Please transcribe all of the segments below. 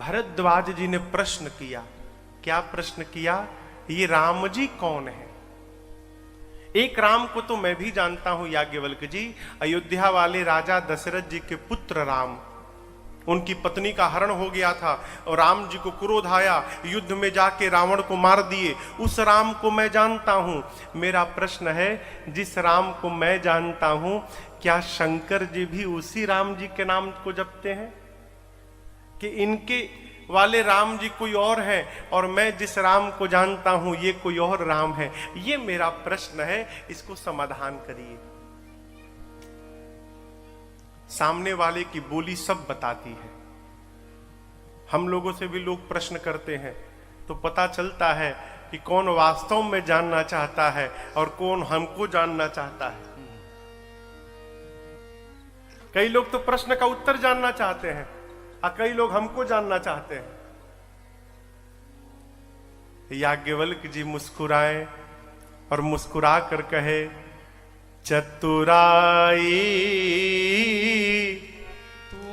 भरद्वाज जी ने प्रश्न किया। क्या प्रश्न किया? ये राम जी कौन है? एक राम को तो मैं भी जानता हूं याज्ञवल्क्य जी, अयोध्या वाले राजा दशरथ जी के पुत्र राम। उनकी पत्नी का हरण हो गया था और राम जी को क्रोध आया, युद्ध में जाके रावण को मार दिए। उस राम को मैं जानता हूं। मेरा प्रश्न है, जिस राम को मैं जानता हूं, क्या शंकर जी भी उसी राम जी के नाम को जपते हैं कि इनके वाले राम जी कोई और है और मैं जिस राम को जानता हूं ये कोई और राम है? ये मेरा प्रश्न है, इसको समाधान करिए। सामने वाले की बोली सब बताती है। हम लोगों से भी लोग प्रश्न करते हैं तो पता चलता है कि कौन वास्तव में जानना चाहता है और कौन हमको जानना चाहता है। कई लोग तो प्रश्न का उत्तर जानना चाहते हैं और कई लोग हमको जानना चाहते हैं। याज्ञवल्क्य जी मुस्कुराए और मुस्कुरा कर कहे, चतुराई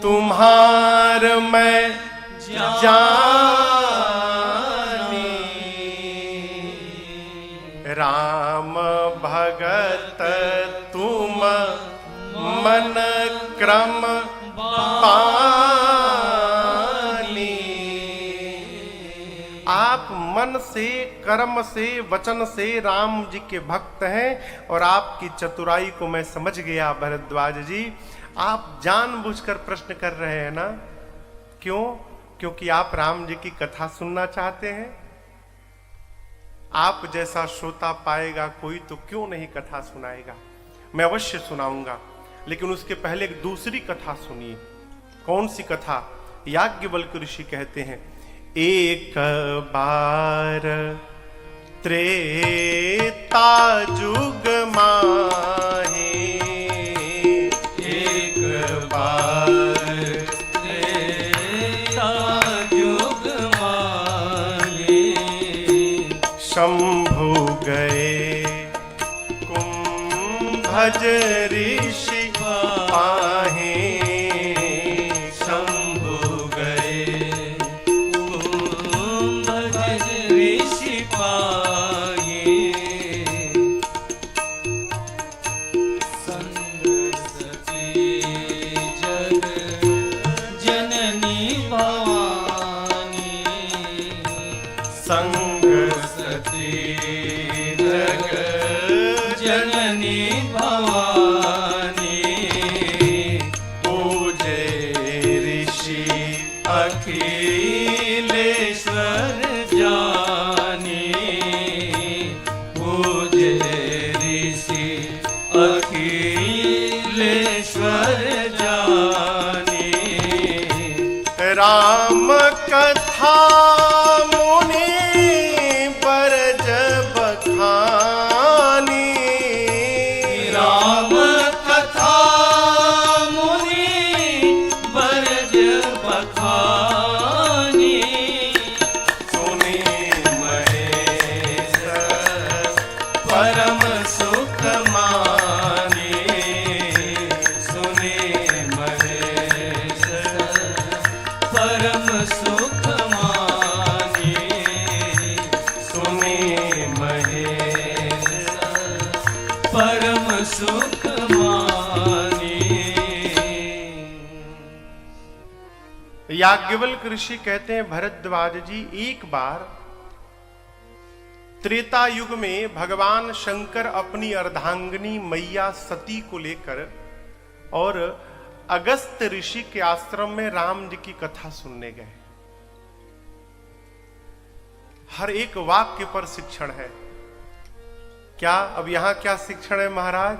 तुम्हार मैं जानी, राम भगत तुम मन क्रम पानी। आप मन से, कर्म से, वचन से राम जी के भक्त हैं और आपकी चतुराई को मैं समझ गया भरद्वाज जी। आप जानबूझकर प्रश्न कर रहे हैं ना? क्यों? क्योंकि आप राम जी की कथा सुनना चाहते हैं। आप जैसा श्रोता पाएगा कोई तो क्यों नहीं कथा सुनाएगा। मैं अवश्य सुनाऊंगा, लेकिन उसके पहले एक दूसरी कथा सुनिए। कौन सी कथा? याज्ञवल्क्य ऋषि कहते हैं, एक बार त्रेता जुग माहे, एक बार त्रेता जुग माहे, शंभु गए कुंभज ऋषि पाहे, राम कथा मुनि बरज बखानी, राम कथा मुनि बरज बखानी, सुने महेश परम सुख माने, सुने महेश परम सुख माने, सुने महेश परम सुख माने। याज्ञवल्क्य ऋषि कहते हैं, भरद्वाज जी, एक बार त्रेता युग में भगवान शंकर अपनी अर्धांगिनी मैया सती को लेकर और अगस्त ऋषि के आश्रम में राम जी की कथा सुनने गए। हर एक वाक्य पर शिक्षण है। क्या अब यहां क्या शिक्षण है महाराज?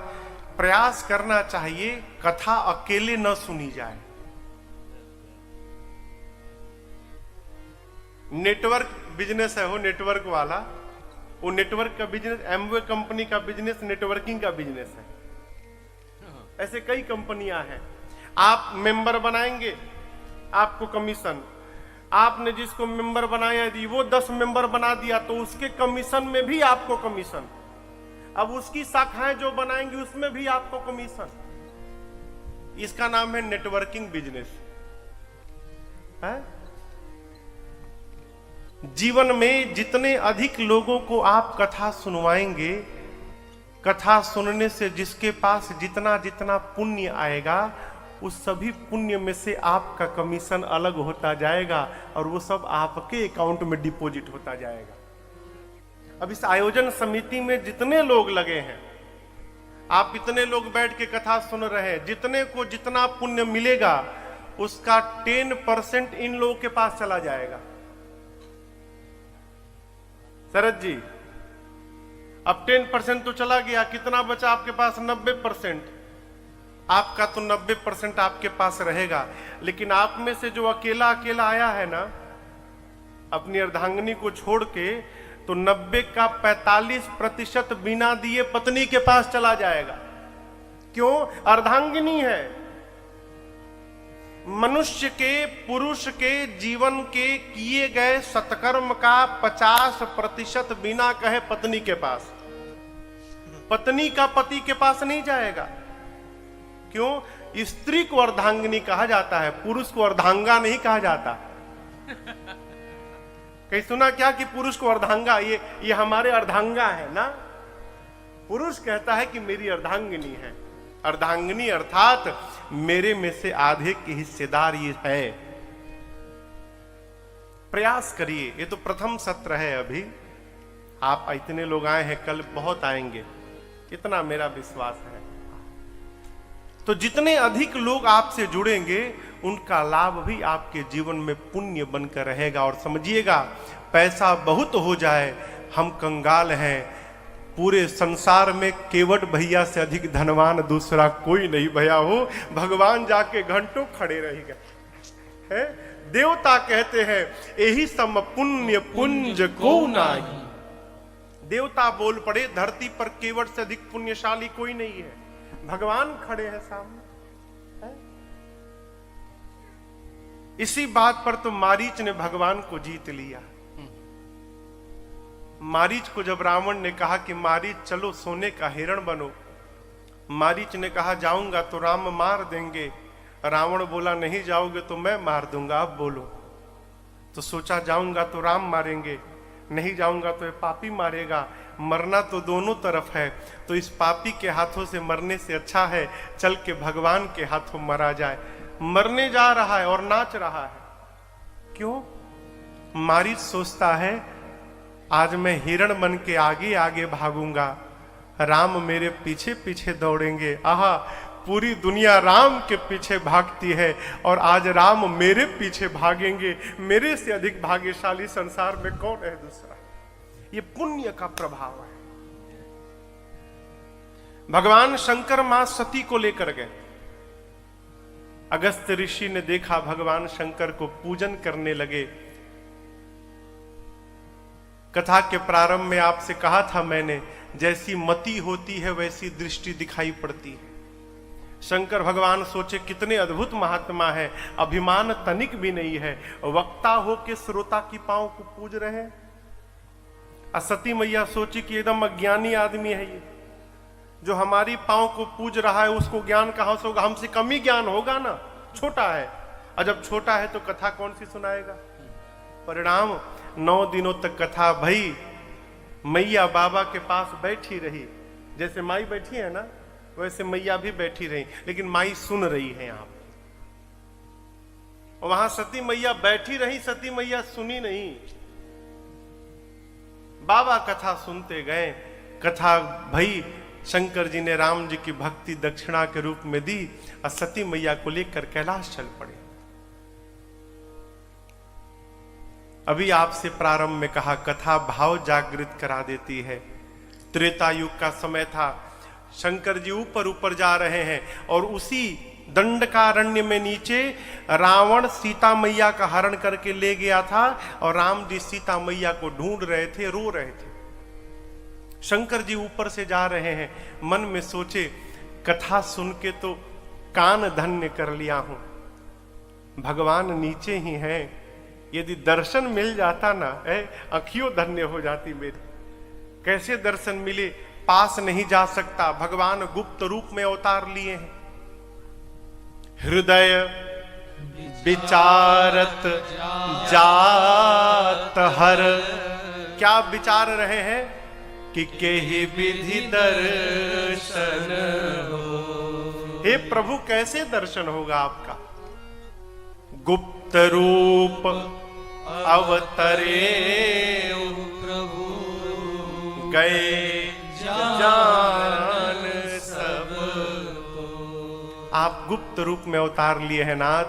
प्रयास करना चाहिए कथा अकेले न सुनी जाए। नेटवर्क बिजनेस है, वो नेटवर्क वाला, वो नेटवर्क का बिजनेस, एमवे कंपनी का बिजनेस नेटवर्किंग का बिजनेस है। ऐसे कई कंपनियां हैं। आप मेंबर बनाएंगे, आपको कमीशन। आपने जिसको मेंबर बनाया यदि वो 10 मेंबर बना दिया तो उसके कमीशन में भी आपको कमीशन। अब उसकी शाखाएं जो बनाएंगी उसमें भी आपको कमीशन। इसका नाम है नेटवर्किंग बिजनेस है। जीवन में जितने अधिक लोगों को आप कथा सुनवाएंगे, कथा सुनने से जिसके पास जितना जितना पुण्य आएगा, उस सभी पुण्य में से आपका कमीशन अलग होता जाएगा और वो सब आपके अकाउंट में डिपॉजिट होता जाएगा। अब इस आयोजन समिति में जितने लोग लगे हैं, आप इतने लोग बैठ के कथा सुन रहे हैं, जितने को जितना पुण्य मिलेगा उसका 10% इन लोगों के पास चला जाएगा। शरद जी, अब 10% तो चला गया, कितना बचा आपके पास? 90%। आपका तो 90% आपके पास रहेगा, लेकिन आप में से जो अकेला अकेला आया है ना, अपनी अर्धांगिनी को छोड़ के, तो 90 का 45% बिना दिए पत्नी के पास चला जाएगा। क्यों? अर्धांगिनी है। मनुष्य के, पुरुष के जीवन के किए गए सत्कर्म का 50% बिना कहे पत्नी के पास, पत्नी का पति के पास नहीं जाएगा। क्यों? स्त्री को अर्धांगिनी कहा जाता है, पुरुष को अर्धांगा नहीं कहा जाता। कहीं सुना क्या कि पुरुष को अर्धांगा? ये हमारे अर्धांगा है ना। पुरुष कहता है कि मेरी अर्धांगिनी है। अर्धांगिनी अर्थात मेरे में से आधे की हिस्सेदार ये है। प्रयास करिए, ये तो प्रथम सत्र है अभी। आप इतने लोग आए हैं, कल बहुत आएंगे, इतना मेरा विश्वास है। तो जितने अधिक लोग आपसे जुड़ेंगे, उनका लाभ भी आपके जीवन में पुण्य बनकर रहेगा। और समझिएगा, पैसा बहुत हो जाए, हम कंगाल हैं, पूरे संसार में केवट भैया से अधिक धनवान दूसरा कोई नहीं भैया हो। भगवान जाके घंटों खड़े रहेगा। है देवता कहते हैं, यही सम पुण्य पुंज को नाही। देवता बोल पड़े, धरती पर केवट से अधिक पुण्यशाली कोई नहीं है। भगवान खड़े हैं सामने। है? इसी बात पर तो मारीच ने भगवान को जीत लिया। मारीच को जब रावण ने कहा कि मारीच चलो सोने का हिरण बनो, मारीच ने कहा जाऊंगा तो राम मार देंगे। रावण बोला नहीं जाओगे तो मैं मार दूंगा, अब बोलो। तो सोचा जाऊंगा तो राम मारेंगे, नहीं जाऊंगा तो ये पापी मारेगा, मरना तो दोनों तरफ है, तो इस पापी के हाथों से मरने से अच्छा है चल के भगवान के हाथों मरा जाए। मरने जा रहा है और नाच रहा है। क्यों? मारीच सोचता है आज मैं हिरण बन के आगे आगे भागूंगा, राम मेरे पीछे पीछे दौड़ेंगे। आहा, पूरी दुनिया राम के पीछे भागती है और आज राम मेरे पीछे भागेंगे। मेरे से अधिक भाग्यशाली संसार में कौन है दूसरा? ये पुण्य का प्रभाव है। भगवान शंकर मां सती को लेकर गए। अगस्त्य ऋषि ने देखा, भगवान शंकर को पूजन करने लगे। कथा के प्रारंभ में आपसे कहा था मैंने, जैसी मति होती है वैसी दृष्टि दिखाई पड़ती है। शंकर भगवान सोचे कितने अद्भुत महात्मा है, अभिमान तनिक भी नहीं है, वक्ता हो के श्रोता की पांव को पूज रहे हैं। सती मैया सोची कि एकदम अज्ञानी आदमी है ये, जो हमारी पांव को पूज रहा है, उसको ज्ञान कहां से होगा? हमसे कम ही ज्ञान होगा ना, छोटा है। और जब छोटा है तो कथा कौन सी सुनाएगा? परिणाम 9 दिनों तक कथा भई। मैया बाबा के पास बैठी रही, जैसे माई बैठी है ना वैसे मैया भी बैठी रही, लेकिन माई सुन रही है यहां। वहां सती मैया बैठी रही, सती मैया सुनी नहीं। बाबा कथा सुनते गए, कथा भई। शंकर जी ने राम जी की भक्ति दक्षिणा के रूप में दी और सती मैया को लेकर कैलाश चल पड़े। अभी आपसे प्रारंभ में कहा, कथा भाव जागृत करा देती है। त्रेता युग का समय था, शंकर जी ऊपर ऊपर जा रहे हैं और उसी दंडकारण्य में नीचे रावण सीता मैया का हरण करके ले गया था और राम जी सीता मैया को ढूंढ रहे थे, रो रहे थे। शंकर जी ऊपर से जा रहे हैं, मन में सोचे कथा सुन के तो कान धन्य कर लिया हूं, भगवान नीचे ही हैं। यदि दर्शन मिल जाता ना, अखियों धन्य हो जाती मेरी। कैसे दर्शन मिले? पास नहीं जा सकता, भगवान गुप्त रूप में अवतार लिए हैं। हृदय विचारत जात हर। क्या विचार रहे हैं कि केहि विधि दर्शन हो। हे प्रभु कैसे दर्शन होगा आपका। गुप्त रूप अवतरे प्रभु गए जान सब। आप गुप्त रूप में अवतार लिए हैं नाथ,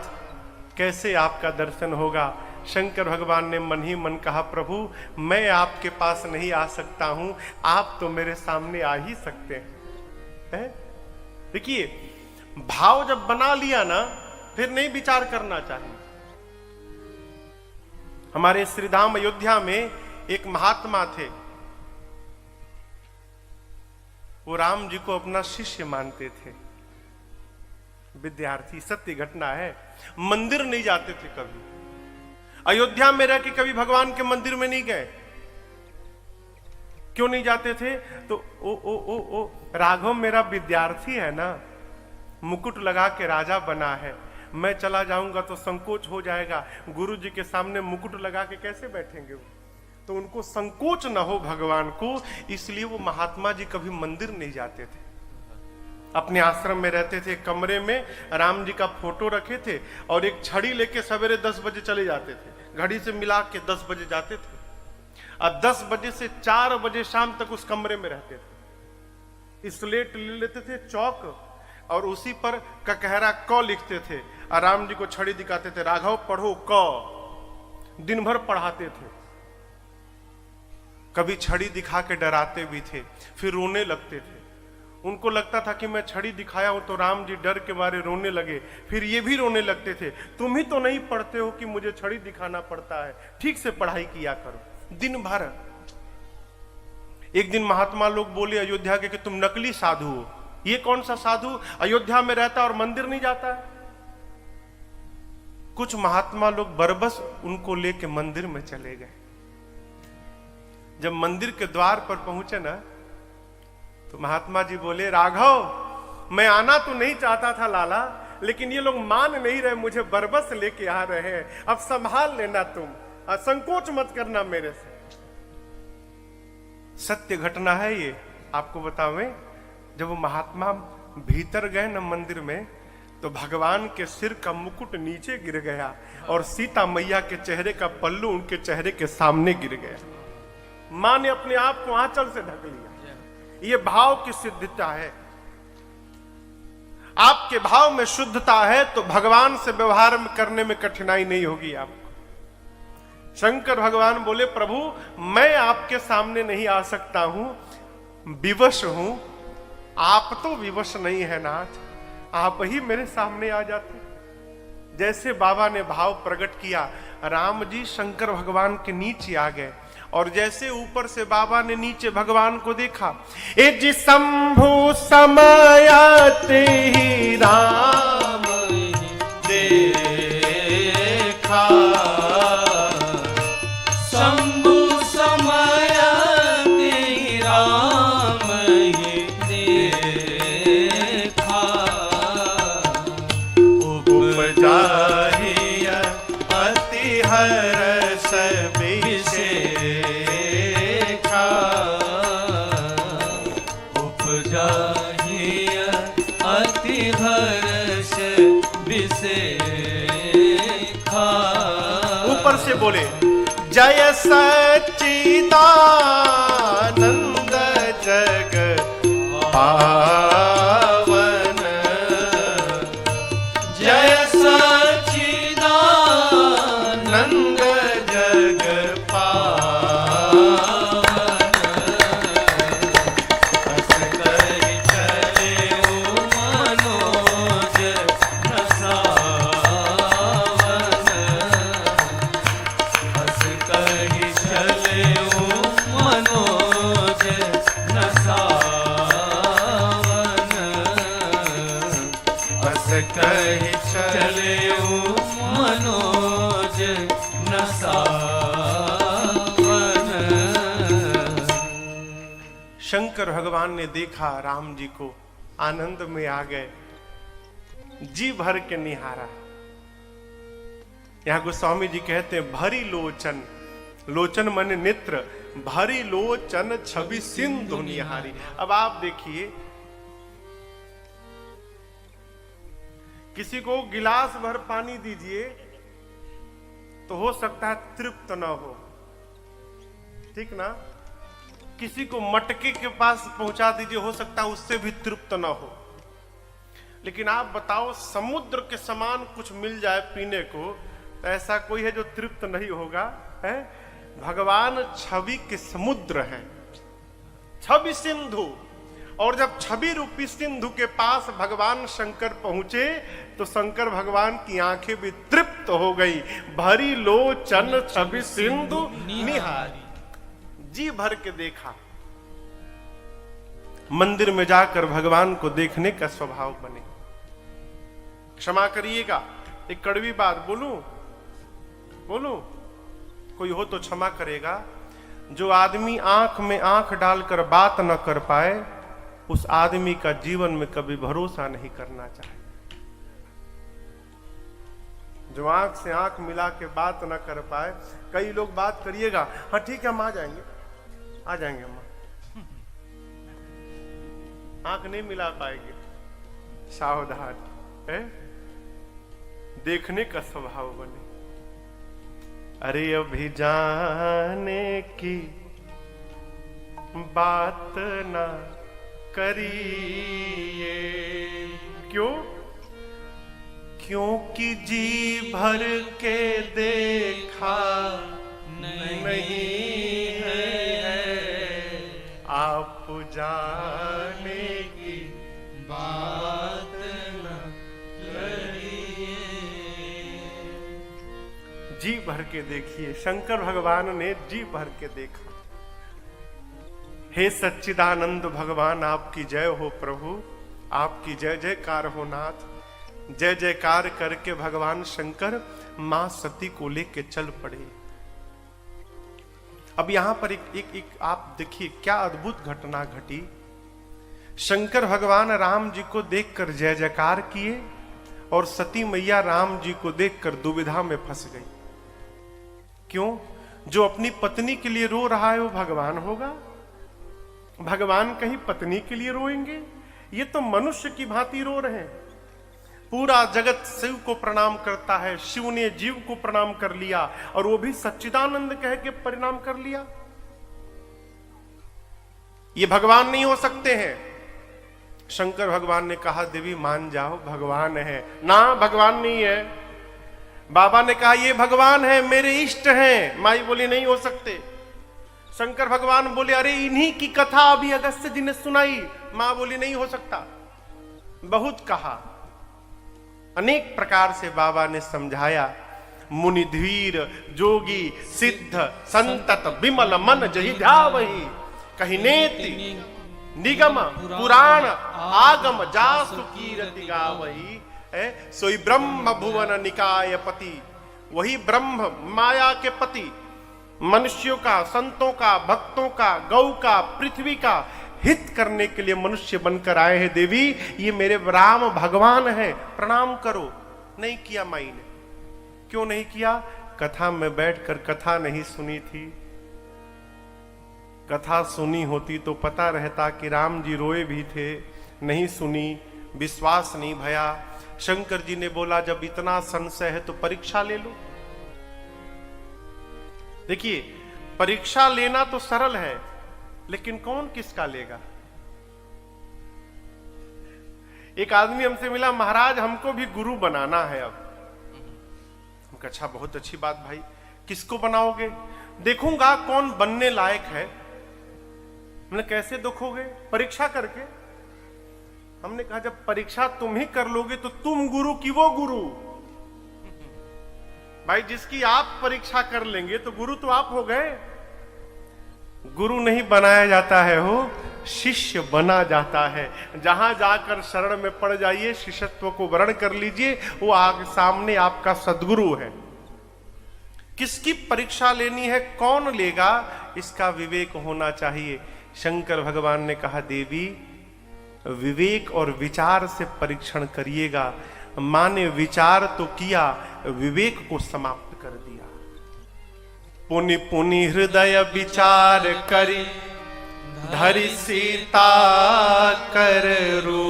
कैसे आपका दर्शन होगा। शंकर भगवान ने मन ही मन कहा, प्रभु मैं आपके पास नहीं आ सकता हूं, आप तो मेरे सामने आ ही सकते हैं। देखिए भाव जब बना लिया ना, फिर नहीं विचार करना चाहिए। हमारे श्रीधाम अयोध्या में एक महात्मा थे, वो राम जी को अपना शिष्य मानते थे, विद्यार्थी। सत्य घटना है। मंदिर नहीं जाते थे कभी, अयोध्या में रह के कभी भगवान के मंदिर में नहीं गए। क्यों नहीं जाते थे? तो ओ राघव मेरा विद्यार्थी है ना, मुकुट लगा के राजा बना है, मैं चला जाऊंगा तो संकोच हो जाएगा, गुरु जी के सामने मुकुट लगा के कैसे बैठेंगे वो। तो उनको संकोच न हो भगवान को, इसलिए वो महात्मा जी कभी मंदिर नहीं जाते थे, अपने आश्रम में रहते थे। कमरे में राम जी का फोटो रखे थे और एक छड़ी लेके सवेरे 10 बजे चले जाते थे, घड़ी से मिला के 10 बजे जाते थे और 10 बजे से 4 बजे शाम तक उस कमरे में रहते थे। स्लेट ले लेते थे, चौक, और उसी पर ककहरा क लिखते थे और राम जी को छड़ी दिखाते थे, राघव पढ़ो क। दिन भर पढ़ाते थे। कभी छड़ी दिखा के डराते भी थे, फिर रोने लगते थे। उनको लगता था कि मैं छड़ी दिखाया हूं तो राम जी डर के मारे रोने लगे, फिर ये भी रोने लगते थे, तुम ही तो नहीं पढ़ते हो कि मुझे छड़ी दिखाना पड़ता है, ठीक से पढ़ाई किया करो। दिन भर। एक दिन महात्मा लोग बोले अयोध्या के कि तुम नकली साधु हो। ये कौन सा साधु अयोध्या में रहता और मंदिर नहीं जाता है? कुछ महात्मा लोग बरबस उनको लेके मंदिर में चले गए। जब मंदिर के द्वार पर पहुंचे ना, तो महात्मा जी बोले, राघव मैं आना तो नहीं चाहता था लाला, लेकिन ये लोग मान नहीं रहे, मुझे बरबस लेके आ रहे हैं, अब संभाल लेना तुम, संकोच मत करना मेरे से। सत्य घटना है ये, आपको बतावें। जब वो महात्मा भीतर गए ना मंदिर में, तो भगवान के सिर का मुकुट नीचे गिर गया और सीता मैया के चेहरे का पल्लू उनके चेहरे के सामने गिर गया। मां ने अपने आप को आंचल से ढक लिया। ये भाव की सिद्धता है। आपके भाव में शुद्धता है तो भगवान से व्यवहार करने में कठिनाई नहीं होगी आपको। शंकर भगवान बोले, प्रभु मैं आपके सामने नहीं आ सकता हूं, विवश हूं। आप तो विवश नहीं है नाथ, आप ही मेरे सामने आ जाते। जैसे बाबा ने भाव प्रकट किया, राम जी शंकर भगवान के नीचे आ गए और जैसे ऊपर से बाबा ने नीचे भगवान को देखा, ए जी शंभु समयाते ही राम देखा, शंभु समयाते ही राम देखा, उपजा अति हर्ष विशेखा, उपजा अति हर्ष विशेखा। ऊपर से बोले, जय सच्चिदानंद जग पावन, जय सच्चिदानंद जग पावन, हंस कहि चले मनोज रसावन, हंस कहि चले मनोज रसावन, बस कहि चले मनोज नसावन। शंकर भगवान ने देखा राम जी को, आनंद में आ गए, जी भर के निहारा। यहां गोस्वामी जी कहते हैं भरी लोचन, लोचन मन नेत्र, भरी लोचन छवि सिंधु निहारी। अब आप देखिए, किसी को गिलास भर पानी दीजिए तो हो सकता है तृप्त ना हो, ठीक ना। किसी को मटके के पास पहुंचा दीजिए, हो सकता है उससे भी तृप्त ना हो। लेकिन आप बताओ, समुद्र के समान कुछ मिल जाए पीने को, तो ऐसा कोई है जो तृप्त नहीं होगा, है? भगवान छवि के समुद्र हैं, छवि सिंधु। और जब छवि रूपी सिंधु के पास भगवान शंकर पहुंचे तो शंकर भगवान की आंखें भी तृप्त हो गई। भरी लोचन छवि सिंधु निहारी, जी भर के देखा। मंदिर में जाकर भगवान को देखने का स्वभाव बने। क्षमा करिएगा, एक कड़वी बात बोलूं, कोई हो तो क्षमा करेगा। जो आदमी आंख में आंख डालकर बात न कर पाए, उस आदमी का जीवन में कभी भरोसा नहीं करना चाहिए। जो आंख से आंख मिला के बात न कर पाए, कई लोग बात करिएगा, हाँ ठीक है हम आ जाएंगे हम, आंख नहीं मिला पाएंगे, सावधान है। देखने का स्वभाव बने। अरे अभी जाने की बात ना करिए, क्यों? क्योंकि जी भर के देखा नहीं है, आप जाने की बात न करिए। जी भर के देखिए, शंकर भगवान ने जी भर के देखा। हे सच्चिदानंद भगवान, आपकी जय हो प्रभु, आपकी जय जयकार हो नाथ। जय जयकार करके भगवान शंकर मां सती को लेके चल पड़े। अब यहां पर एक आप देखिए क्या अद्भुत घटना घटी। शंकर भगवान राम जी को देखकर जय जयकार किए और सती मैया राम जी को देखकर दुविधा में फंस गई। क्यों? जो अपनी पत्नी के लिए रो रहा है वो भगवान होगा? भगवान कहीं पत्नी के लिए रोएंगे? ये तो मनुष्य की भांति रो रहे हैं। पूरा जगत शिव को प्रणाम करता है, शिव ने जीव को प्रणाम कर लिया और वो भी सच्चिदानंद कह के प्रणाम कर लिया। ये भगवान नहीं हो सकते हैं। शंकर भगवान ने कहा देवी मान जाओ, भगवान है ना, भगवान नहीं है। बाबा ने कहा ये भगवान है, मेरे इष्ट हैं। माई बोली नहीं हो सकते। शंकर भगवान बोले अरे इन्हीं की कथा अभी अगस्त्य जी ने सुनाई। मां बोली नहीं हो सकता। बहुत कहा, अनेक प्रकार से बाबा ने समझाया। मुनि धीर जोगी सिद्ध संतत विमल मन जहि ध्यावहि, कहि नेति निगम पुराण आगम जासु कीरति गावहि। सोई ब्रह्म भुवन निकाय पति, वही ब्रह्म माया के पति, मनुष्यों का, संतों का, भक्तों का, गौ का, पृथ्वी का हित करने के लिए मनुष्य बनकर आए हैं। देवी ये मेरे राम भगवान हैं, प्रणाम करो। नहीं किया माई ने। क्यों नहीं किया? कथा में बैठकर कथा नहीं सुनी थी। कथा सुनी होती तो पता रहता कि राम जी रोए भी थे। नहीं सुनी, विश्वास नहीं भया। शंकर जी ने बोला जब इतना संशय है तो परीक्षा ले लो। देखिए परीक्षा लेना तो सरल है, लेकिन कौन किसका लेगा? एक आदमी हमसे मिला, महाराज हमको भी गुरु बनाना है। अब हमको अच्छा, बहुत अच्छी बात भाई, किसको बनाओगे? देखूंगा कौन बनने लायक है। हमने कैसे देखोगे? परीक्षा करके। हमने कहा जब परीक्षा तुम ही कर लोगे तो तुम गुरु की वो गुरु। भाई जिसकी आप परीक्षा कर लेंगे तो गुरु तो आप हो गए। गुरु नहीं बनाया जाता है, हो शिष्य बना जाता है। जहां जाकर शरण में पड़ जाइए, शिष्यत्व को वर्ण कर लीजिए, वो आगे सामने आपका सदगुरु है। किसकी परीक्षा लेनी है, कौन लेगा, इसका विवेक होना चाहिए। शंकर भगवान ने कहा देवी विवेक और विचार से परीक्षण करिएगा। मां ने विचार तो किया, विवेक को समाप्त कर दिया। पुनि पुनि हृदय विचार करी, धरि सीता कर रो।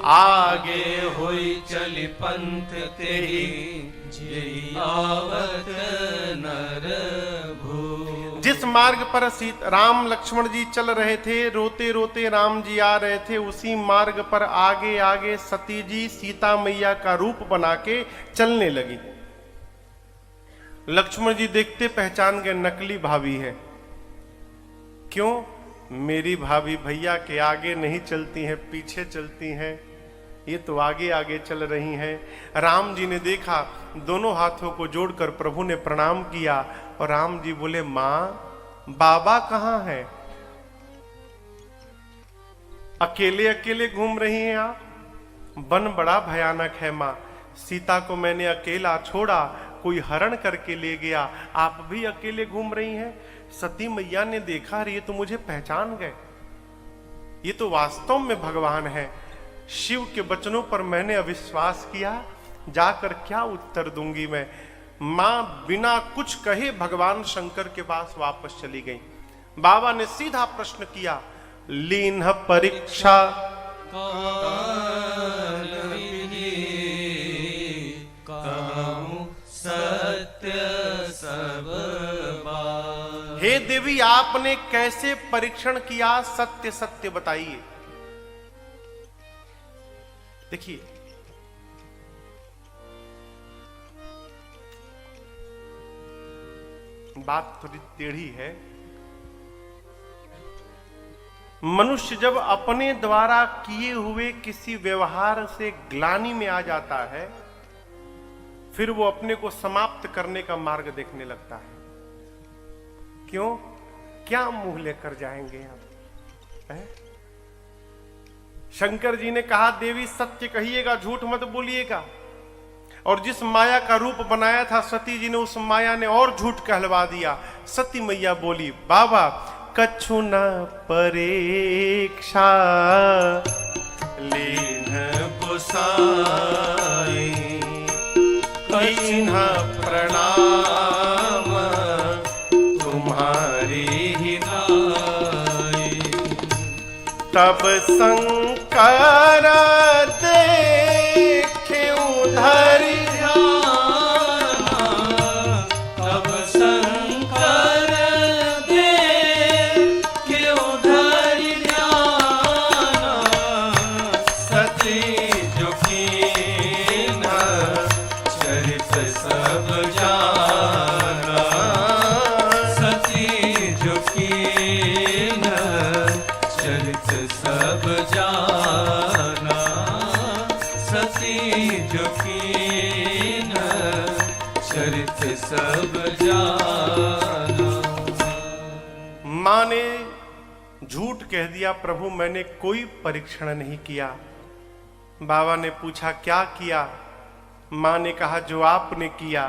आगे होई चली पंथ तेहि, जेहि आवत नर भू। जिस मार्ग पर राम लक्ष्मण जी चल रहे थे, रोते रोते राम जी आ रहे थे, उसी मार्ग पर आगे आगे सती जी सीता मैया का रूप बना के चलने लगी। लक्ष्मण जी देखते पहचान गए, नकली भाभी है। क्यों? मेरी भाभी भैया के आगे नहीं चलती हैं, पीछे चलती हैं, ये तो आगे आगे चल रही हैं। राम जी ने देखा, दोनों हाथों को जोड़कर प्रभु ने प्रणाम किया और राम जी बोले, मां बाबा कहां है? अकेले अकेले घूम रही हैं आप? वन बड़ा भयानक है मां, सीता को मैंने अकेला छोड़ा, कोई हरण करके ले गया, आप भी अकेले घूम रही हैं। सती मैया ने देखा, ये तो मुझे पहचान गए, ये तो वास्तव में भगवान है। शिव के वचनों पर मैंने अविश्वास किया, जाकर क्या उत्तर दूंगी मैं। मां बिना कुछ कहे भगवान शंकर के पास वापस चली गई। बाबा ने सीधा प्रश्न किया, लीन परीक्षा सत्य सब बात। हे देवी, आपने कैसे परीक्षण किया? सत्य सत्य बताइए। देखिए, बात थोड़ी टेढ़ी है। मनुष्य जब अपने द्वारा किए हुए किसी व्यवहार से ग्लानि में आ जाता है, फिर वो अपने को समाप्त करने का मार्ग देखने लगता है। क्यों? क्या मुंह लेकर जाएंगे आप? शंकर जी ने कहा, देवी सत्य कहिएगा, झूठ मत बोलिएगा। और जिस माया का रूप बनाया था सती जी ने, उस माया ने और झूठ कहलवा दिया। सती मैया बोली, बाबा कछु न परीक्षा लीन बुसाई, कीन्हा प्रणाम तुम्हारी ही नाई। तब शंकर देखे उधर तब शंकर देखे उधर ध्यान। सती जो कीन्हा चरित सब जाना। सती जो कीन्हा चरित सब जाना। सती जो कीन्हा चरित सब जाना। मां ने झूठ कह दिया, प्रभु मैंने कोई परीक्षण नहीं किया। बाबा ने पूछा, क्या किया? मां ने कहा, जो आपने किया।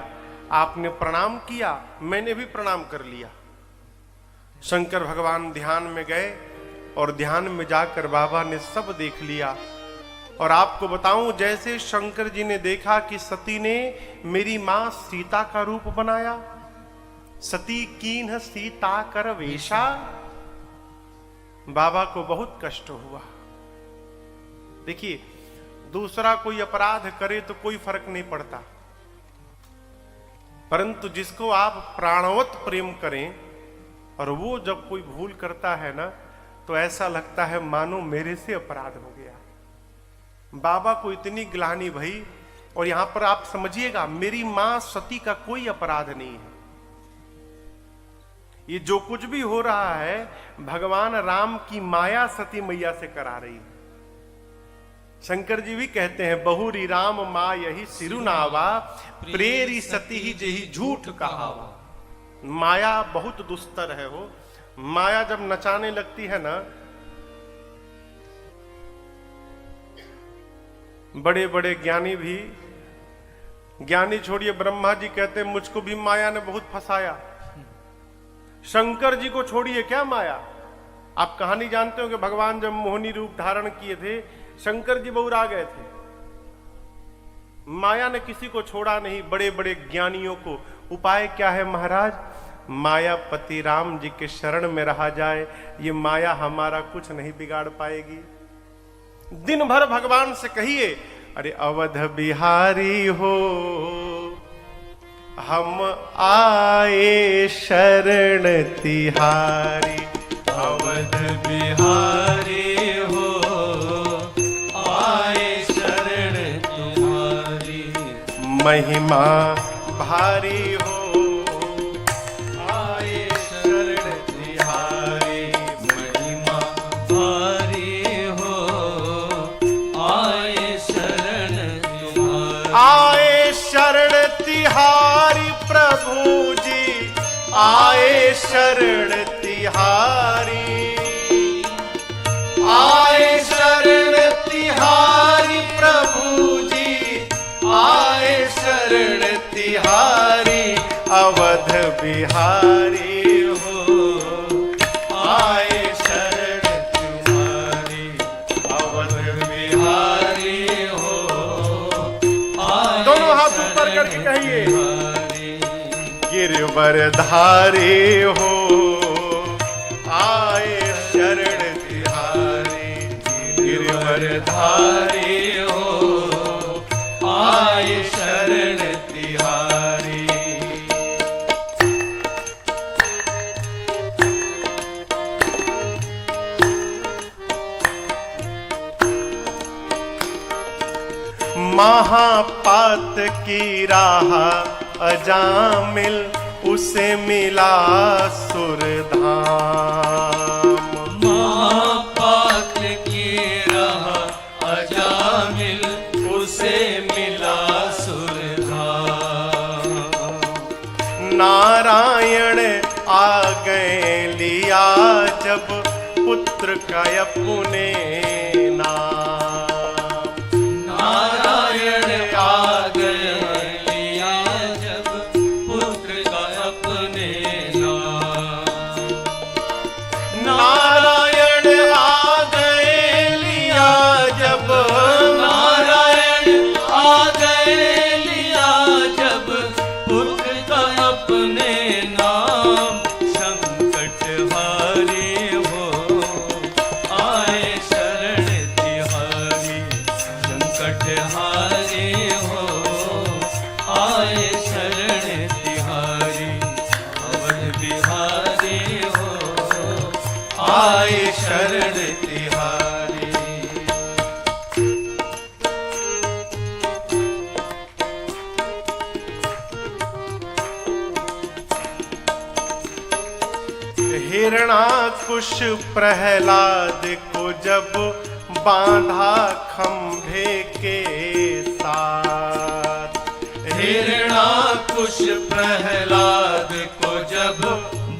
आपने प्रणाम किया, मैंने भी प्रणाम कर लिया। शंकर भगवान ध्यान में गए और ध्यान में जाकर बाबा ने सब देख लिया। और आपको बताऊं, जैसे शंकर जी ने देखा कि सती ने मेरी मां सीता का रूप बनाया, सती कीन्ह सीता कर वेशा, बाबा को बहुत कष्ट हुआ। देखिए, दूसरा कोई अपराध करे तो कोई फर्क नहीं पड़ता, परंतु जिसको आप प्राणवत प्रेम करें और वो जब कोई भूल करता है ना, तो ऐसा लगता है मानो मेरे से अपराध हो गया। बाबा को इतनी ग्लानि भई। और यहां पर आप समझिएगा, मेरी मां सती का कोई अपराध नहीं है। ये जो कुछ भी हो रहा है, भगवान राम की माया सती मैया से करा रही है। शंकर जी भी कहते हैं, बहुरी राम माँ यही सिरुनावा, प्रेरी सती ही जेही झूठ कहावा। माया बहुत दुस्तर है हो। माया जब नचाने लगती है ना, बड़े बड़े ज्ञानी भी, ज्ञानी छोड़िए, ब्रह्मा जी कहते हैं मुझको भी माया ने बहुत फंसाया। शंकर जी को छोड़िए, क्या माया। आप कहानी जानते हो कि भगवान जब मोहिनी रूप धारण किए थे, शंकर जी बहुरा गए थे। माया ने किसी को छोड़ा नहीं, बड़े बड़े ज्ञानियों को। उपाय क्या है महाराज? मायापति राम जी के शरण में रहा जाए, ये माया हमारा कुछ नहीं बिगाड़ पाएगी। दिन भर भगवान से कहिए, अरे अवध बिहारी हो हम आए शरण तिहारी। अवध बिहारी हो आए शरण तुम्हारी। महिमा भारी हो आए शरण तिहारी। महिमा भारी हो आए शरण तुम्हारी। आए शरण तिहारी प्रभु जी, आए शरण तिहारी। आए शरण तिहारी प्रभु जी, आए शरण तिहारी। अवध बिहारी हो आए शरण तिहारी। अवध बिहारी हो आए दोनों हाथ ऊपर करके कहिए, गिरवरधारी हो आए शरण तिहारी। गिरवरधारी हो आए शरण तिहारी। महापात की राह अजामिल, उसे मिला सुरधाम। महापात की राह अजामिल, उसे मिला सुरधाम। नारायण आ गए लिया जब पुत्र का अपने नाम। नारायण आ गए लिया जब पुत्र का अपने नाम। नारायण आ गए लिया जब, नारायण आ गए लिया जब पुत्र का अपने नाम। संकट हारे हो आए शरण तिहारी। संकट हारे हो आए शरण तिहारी। अवध बिहारी हो आए शरण तिहारी। हिरणाकुश प्रहलाद को जब बांधा खंभे के साथ। हिरणाकुश प्रहलाद को जब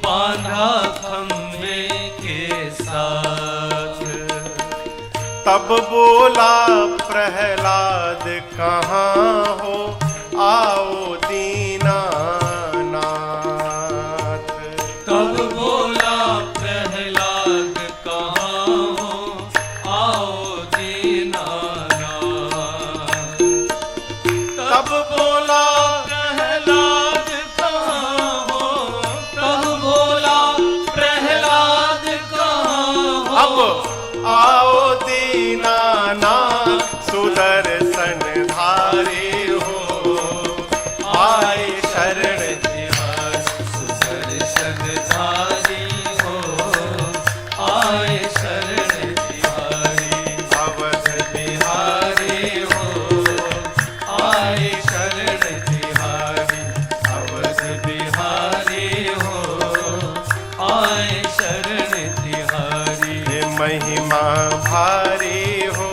बांधा खंभे के साथ। तब बोला प्रहलाद कहाँ हो आओ दीनानाथ। तब बोला प्रहलाद कहाँ हो आओ दीनानाथ। तब बोला प्रहलाद कहाँ हो। तब बोला प्रहलाद कहाँ हो। अब आओ दीनानाथ सुदर्शन धारी हो आए शरण तिहारी। सुदर्शन धारी हो आए शरण तिहारी। अवध बिहारी हो आए शरण तिहारी। अवध बिहारी हो आए शरण तिहारी। महिमा भारी हो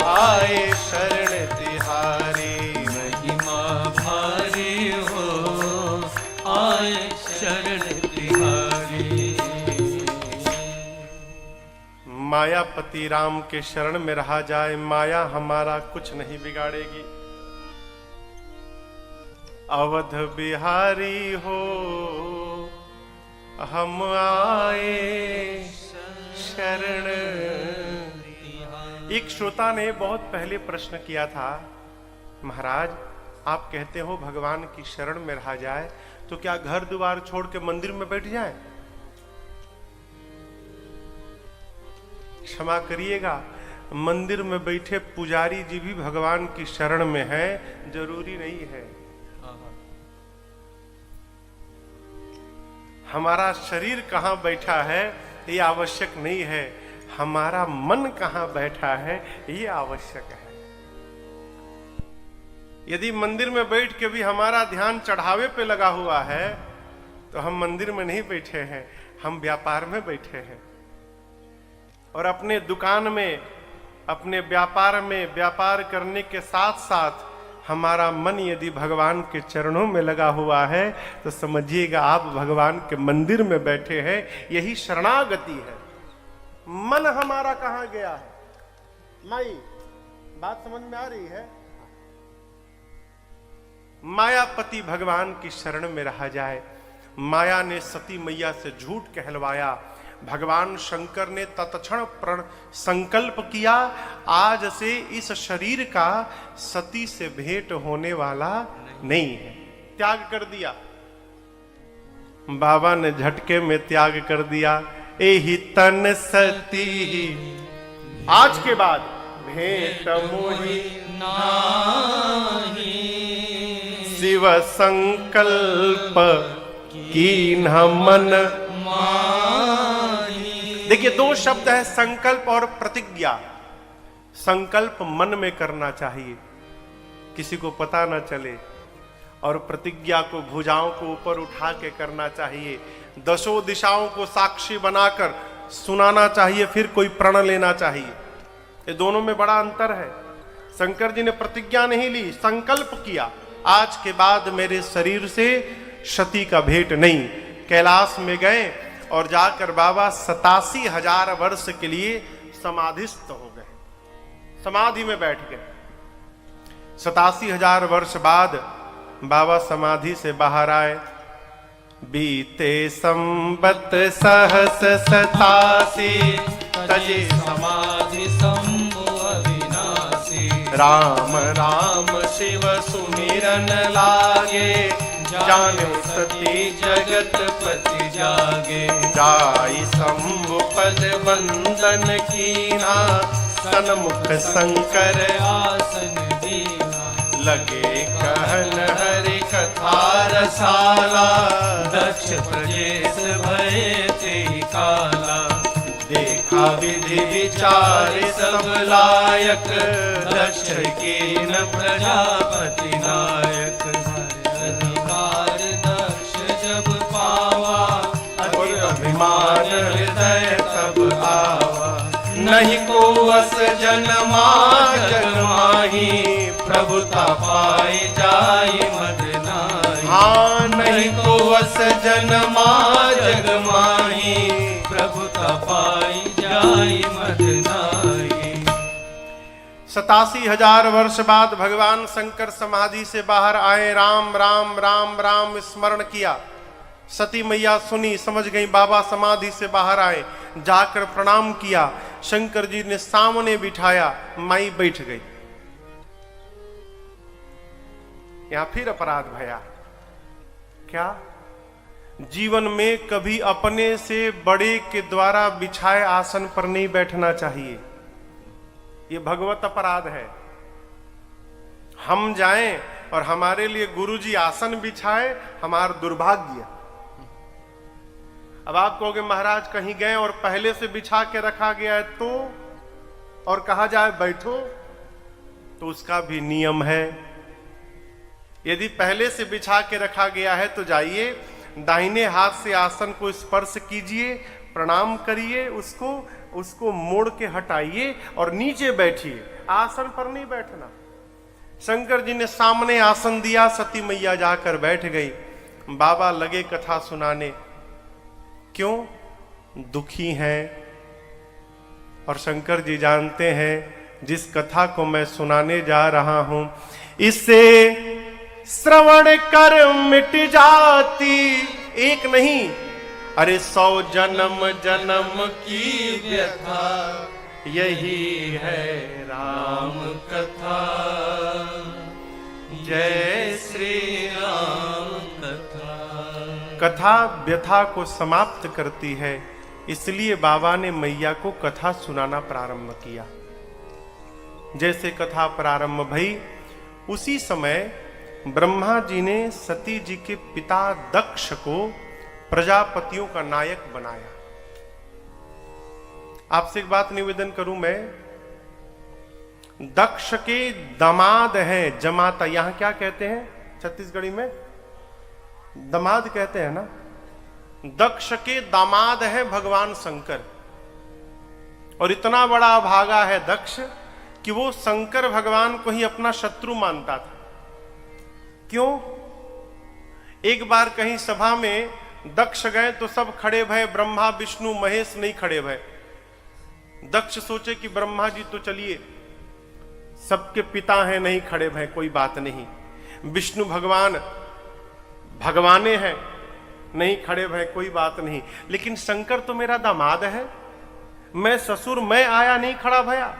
आए शरण तिहारी। महिमा भारी हो आए शरण तिहारी। मायापति राम के शरण में रहा जाए, माया हमारा कुछ नहीं बिगाड़ेगी। अवध बिहारी हो हम आए शरण। एक श्रोता ने बहुत पहले प्रश्न किया था, महाराज आप कहते हो भगवान की शरण में रहा जाए, तो क्या घर द्वार छोड़ के मंदिर में बैठ जाए? क्षमा करिएगा, मंदिर में बैठे पुजारी जी भी भगवान की शरण में है, जरूरी नहीं है। हमारा शरीर कहां बैठा है ये आवश्यक नहीं है, हमारा मन कहां बैठा है ये आवश्यक है। यदि मंदिर में बैठ के भी हमारा ध्यान चढ़ावे पे लगा हुआ है तो हम मंदिर में नहीं बैठे हैं, हम व्यापार में बैठे हैं। और अपने दुकान में, अपने व्यापार में व्यापार करने के साथ साथ हमारा मन यदि भगवान के चरणों में लगा हुआ है तो समझिएगा आप भगवान के मंदिर में बैठे हैं। यही शरणागति है। मन हमारा कहां गया है? माई, बात समझ में आ रही है? मायापति भगवान की शरण में रहा जाए। माया ने सती मैया से झूठ कहलवाया, भगवान शंकर ने तत्क्षण प्रण संकल्प किया, आज से इस शरीर का सती से भेंट होने वाला नहीं है। त्याग कर दिया, बाबा ने झटके में त्याग कर दिया। एहि तन सती आज के बाद भेंट मोहि नाही, शिव संकल्प कीन्ह मन माही। देखिए दो शब्द है, संकल्प और प्रतिज्ञा। संकल्प मन में करना चाहिए, किसी को पता ना चले, और प्रतिज्ञा को भुजाओं को ऊपर उठा के करना चाहिए, दसों दिशाओं को साक्षी बनाकर सुनाना चाहिए, फिर कोई प्रण लेना चाहिए। ये दोनों में बड़ा अंतर है। शंकर जी ने प्रतिज्ञा नहीं ली, संकल्प किया, आज के बाद मेरे शरीर से सती का भेंट नहीं। कैलाश में गए और जाकर बाबा 87,000 वर्ष के लिए समाधिस्थ हो गए, समाधि में बैठ गए। 87,000 वर्ष बाद बाबा समाधि से बाहर आए। बीते संबत सहस 87 तजे समाधि शंभु अविनाशी, राम राम शिव सुमिरन लागे, जाने सती जगत पति जागे। जाई शंभु पद वंदन कीना, सन्मुख शंकर आसन दीना, लगे कहन हरि कथा रसाला, दक्ष प्रजेश भये ते काला। देखा विधि विचार सब लायक, दक्ष के न प्रजापति नायक। अधिकार दक्ष जब पावा, और अभिमान हृदय तब आवा। नहीं को वस जन्मा जन्माही, प्रभुता पाई जाई मद नाही। हाँ नहीं को वस जन्मा जगमाही, प्रभुता पाई जाई मद नाही। 87,000 वर्ष बाद भगवान शंकर समाधि से बाहर आए। राम राम राम राम स्मरण किया। सती मैया सुनी, समझ गई बाबा समाधि से बाहर आए, जाकर प्रणाम किया। शंकर जी ने सामने बिठाया, माई बैठ गई। यहां फिर अपराध भया। क्या? जीवन में कभी अपने से बड़े के द्वारा बिछाए आसन पर नहीं बैठना चाहिए, ये भगवत अपराध है। हम जाएं और हमारे लिए गुरुजी आसन बिछाए, हमारा दुर्भाग्य। अब आप कहोगे महाराज कहीं गए और पहले से बिछा के रखा गया है तो, और कहा जाए बैठो, तो उसका भी नियम है। यदि पहले से बिछा के रखा गया है तो जाइए, दाहिने हाथ से आसन को स्पर्श कीजिए, प्रणाम करिए, उसको मोड़ के हटाइए और नीचे बैठिए, आसन पर नहीं बैठना। शंकर जी ने सामने आसन दिया, सती मैया जाकर बैठ गई। बाबा लगे कथा सुनाने। क्यों? दुखी हैं। और शंकर जी जानते हैं जिस कथा को मैं सुनाने जा रहा हूं, इससे श्रवण कर मिट जाती एक नहीं, अरे 100 जन्म जन्म की व्यथा, यही है राम कथा। जय श्री राम कथा। कथा व्यथा को समाप्त करती है, इसलिए बाबा ने मैया को कथा सुनाना प्रारंभ किया। जैसे कथा प्रारंभ भई, उसी समय ब्रह्मा जी ने सती जी के पिता दक्ष को प्रजापतियों का नायक बनाया। आपसे एक बात निवेदन करूं मैं, दक्ष के दामाद हैं जमाता, यहां क्या कहते हैं छत्तीसगढ़ी में? दामाद कहते हैं ना। दक्ष के दामाद हैं भगवान शंकर, और इतना बड़ा भागा है दक्ष कि वो शंकर भगवान को ही अपना शत्रु मानता था। क्यों? एक बार कहीं सभा में दक्ष गए तो सब खड़े भय, ब्रह्मा विष्णु महेश नहीं खड़े भय। दक्ष सोचे कि ब्रह्मा जी तो चलिए सबके पिता हैं, नहीं खड़े भय, कोई बात नहीं। विष्णु भगवान भगवाने हैं, नहीं खड़े भय, कोई बात नहीं। लेकिन शंकर तो मेरा दामाद है, मैं ससुर, मैं आया नहीं खड़ा भया।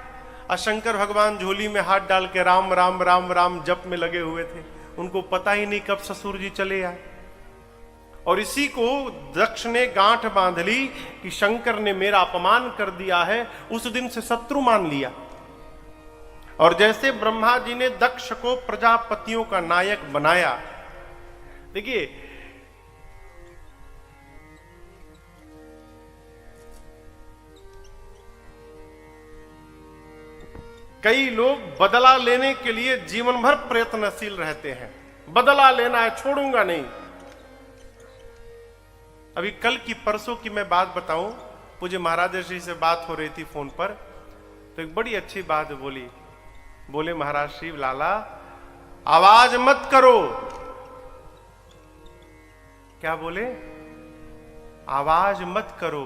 और शंकर भगवान झोली में हाथ डाल के राम राम राम राम जप में लगे हुए थे, उनको पता ही नहीं कब ससुर जी चले आए। और इसी को दक्ष ने गांठ बांध ली कि शंकर ने मेरा अपमान कर दिया है, उस दिन से शत्रु मान लिया। और जैसे ब्रह्मा जी ने दक्ष को प्रजापतियों का नायक बनाया, देखिए कई लोग बदला लेने के लिए जीवन भर प्रयत्नशील रहते हैं, बदला लेना है, छोड़ूंगा नहीं। अभी कल की परसों की मैं बात बताऊं, मुझे महाराज श्री से बात हो रही थी फोन पर, तो एक बड़ी अच्छी बात बोली। बोले महाराज श्री लाला आवाज मत करो। क्या बोले? आवाज मत करो,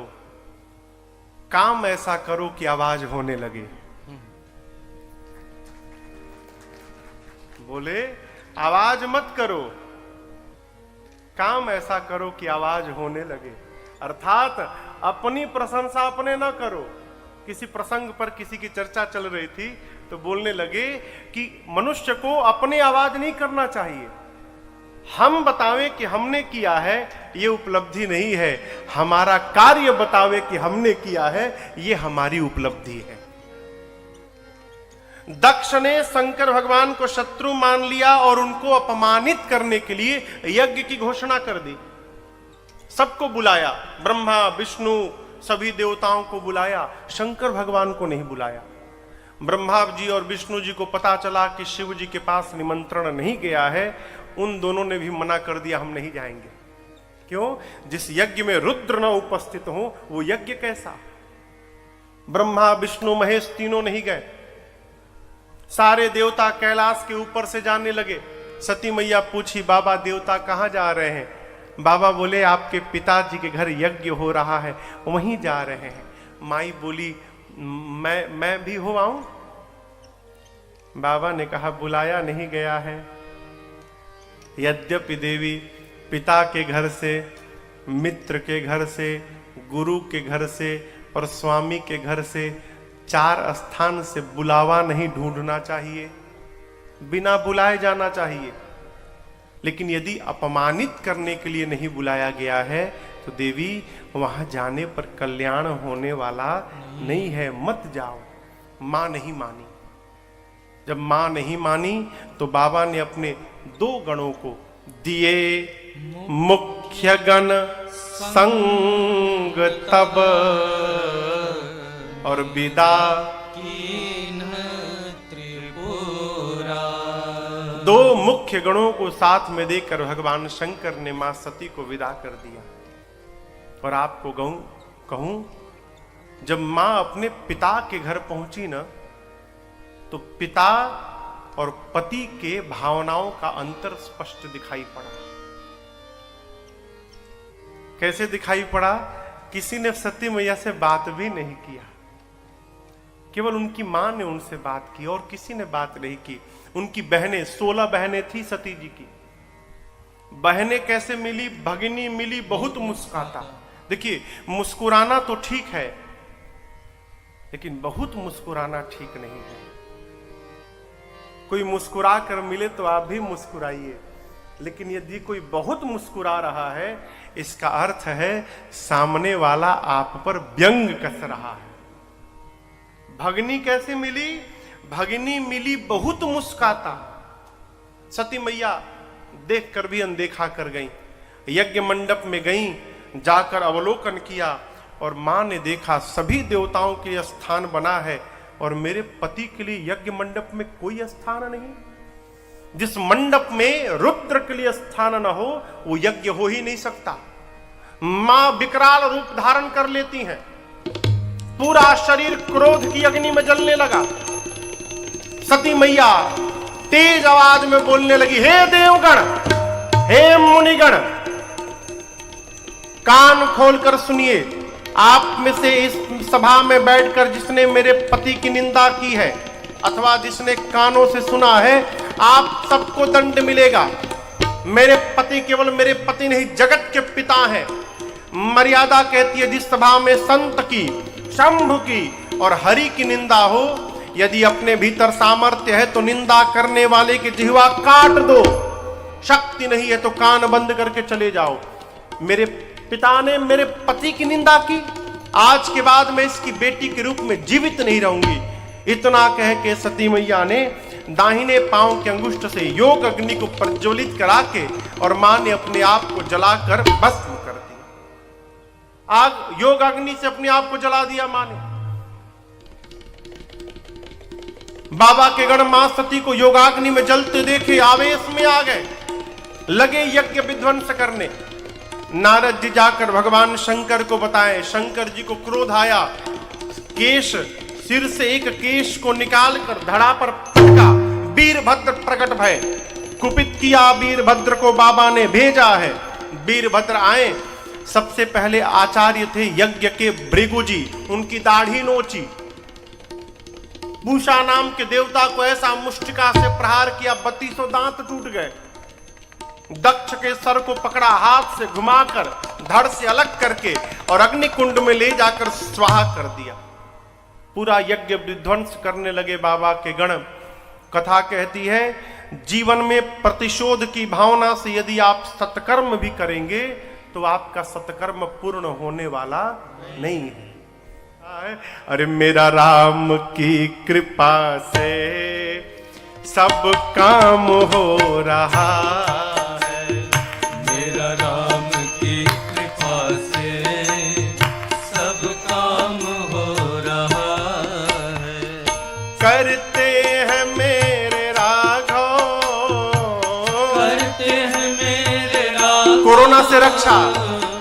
काम ऐसा करो कि आवाज होने लगे। बोले आवाज मत करो, काम ऐसा करो कि आवाज होने लगे। अर्थात अपनी प्रशंसा अपने ना करो। किसी प्रसंग पर किसी की चर्चा चल रही थी तो बोलने लगे कि मनुष्य को अपनी आवाज नहीं करना चाहिए, हम बतावें कि हमने किया है, ये उपलब्धि नहीं है। हमारा कार्य बतावे कि हमने किया है, ये हमारी उपलब्धि है। दक्ष ने शंकर भगवान को शत्रु मान लिया और उनको अपमानित करने के लिए यज्ञ की घोषणा कर दी। सबको बुलाया, ब्रह्मा विष्णु सभी देवताओं को बुलाया, शंकर भगवान को नहीं बुलाया। ब्रह्मा जी और विष्णु जी को पता चला कि शिव जी के पास निमंत्रण नहीं गया है, उन दोनों ने भी मना कर दिया, हम नहीं जाएंगे। क्यों? जिस यज्ञ में रुद्र न उपस्थित हो वो यज्ञ कैसा? ब्रह्मा विष्णु महेश तीनों नहीं गए। सारे देवता कैलाश के ऊपर से जाने लगे। सती मैया पूछी, बाबा देवता कहां जा रहे हैं? बाबा बोले आपके पिताजी के घर यज्ञ हो रहा है, वहीं जा रहे हैं। माई बोली मैं भी हो आऊं? बाबा ने कहा बुलाया नहीं गया है। यद्यपि देवी पिता के घर से, मित्र के घर से, गुरु के घर से और स्वामी के घर से 4 स्थान से बुलावा नहीं ढूंढना चाहिए, बिना बुलाए जाना चाहिए। लेकिन यदि अपमानित करने के लिए नहीं बुलाया गया है तो देवी वहां जाने पर कल्याण होने वाला नहीं है, मत जाओ। मां नहीं मानी। जब मां नहीं मानी तो बाबा ने अपने 2 गणों को दिए मुख्य गण संग तब और विदा कीन त्रिपुरा। 2 मुख्य गणों को साथ में देकर भगवान शंकर ने मां सती को विदा कर दिया। और आपको कहूं, जब मां अपने पिता के घर पहुंची ना, तो पिता और पति के भावनाओं का अंतर स्पष्ट दिखाई पड़ा। कैसे दिखाई पड़ा? किसी ने सती मैया से बात भी नहीं किया, केवल उनकी मां ने उनसे बात की और किसी ने बात नहीं की। उनकी बहनें, 16 बहनें थी सती जी की। बहनें कैसे मिली? भगिनी मिली, बहुत मुस्कुराता। देखिए, मुस्कुराना तो ठीक है, लेकिन बहुत मुस्कुराना ठीक नहीं है। कोई मुस्कुरा कर मिले तो आप भी मुस्कुराइए, लेकिन यदि कोई बहुत मुस्कुरा रहा है, इसका अर्थ है सामने वाला आप पर व्यंग कस रहा है। भगनी कैसे मिली? भगनी मिली बहुत मुस्काता। सती मैया देख कर भी अनदेखा कर गई। यज्ञ मंडप में गई, जाकर अवलोकन किया और मां ने देखा सभी देवताओं के लिए स्थान बना है और मेरे पति के लिए यज्ञ मंडप में कोई स्थान नहीं। जिस मंडप में रुद्र के लिए स्थान न हो वो यज्ञ हो ही नहीं सकता। मां विकराल रूप धारण कर लेती हैं, पूरा शरीर क्रोध की अग्नि में जलने लगा। सती मैया तेज आवाज में बोलने लगी, हे देवगण, हे मुनिगण, कान खोलकर सुनिए। आप में से इस सभा में बैठकर जिसने मेरे पति की निंदा की है अथवा जिसने कानों से सुना है, आप सबको दंड मिलेगा। मेरे पति केवल मेरे पति नहीं, जगत के पिता हैं। मर्यादा कहती है जिस सभा में संत की, शंभु की और हरि की निंदा हो, यदि अपने भीतर सामर्थ्य है तो निंदा करने वाले की जिह्वा काट दो, शक्ति नहीं है तो कान बंद करके चले जाओ। मेरे पिता ने मेरे पति की निंदा की, आज के बाद मैं इसकी बेटी के रूप में जीवित नहीं रहूंगी। इतना कह के सती मैया ने दाहिने पांव के अंगुष्ठ से योग अग्नि को प्रज्वलित करा के और मां ने अपने आप को जलाकर भस्म कर दिया। आग योग अग्नि से अपने आप को जला दिया मां ने। बाबा के गण मां सती को योगाग्नि में जलते देखे आवेश में आ गए, लगे यज्ञ विध्वंस करने। नारद जी जाकर भगवान शंकर को बताएं। शंकर जी को क्रोध आया, केश, सिर से एक केश को निकालकर धड़ा पर फेंका। वीरभद्र प्रकट भय, कुपित किया वीरभद्र को बाबा ने भेजा है। वीरभद्र आए, सबसे पहले आचार्य थे यज्ञ के भृगु जी, उनकी दाढ़ी नोची। पूषा नाम के देवता को ऐसा मुष्टिका से प्रहार किया, 32 दांत टूट गए। दक्ष के सर को पकड़ा, हाथ से घुमाकर धड़ से अलग करके और अग्निकुंड में ले जाकर स्वाहा कर दिया। पूरा यज्ञ विध्वंस करने लगे बाबा के गण। कथा कहती है जीवन में प्रतिशोध की भावना से यदि आप सत्कर्म भी करेंगे तो आपका सत्कर्म पूर्ण होने वाला नहीं है। अरे मेरा राम की कृपा से सब काम हो रहा है, मेरा राम की कृपा से सब काम हो रहा है। करते हैं मेरे राघव, करते हैं मेरे राघव, कोरोना से रक्षा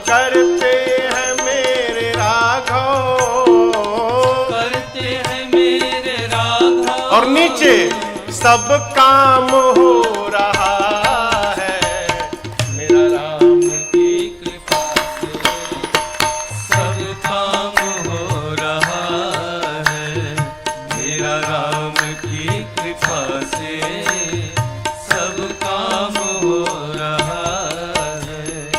करते हैं मेरे राघव, करते हैं मेरे राघव, और नीचे सब काम हो रहा है। मेरा राम की कृपा से सब काम हो रहा है, मेरा राम की कृपा से सब काम हो रहा है।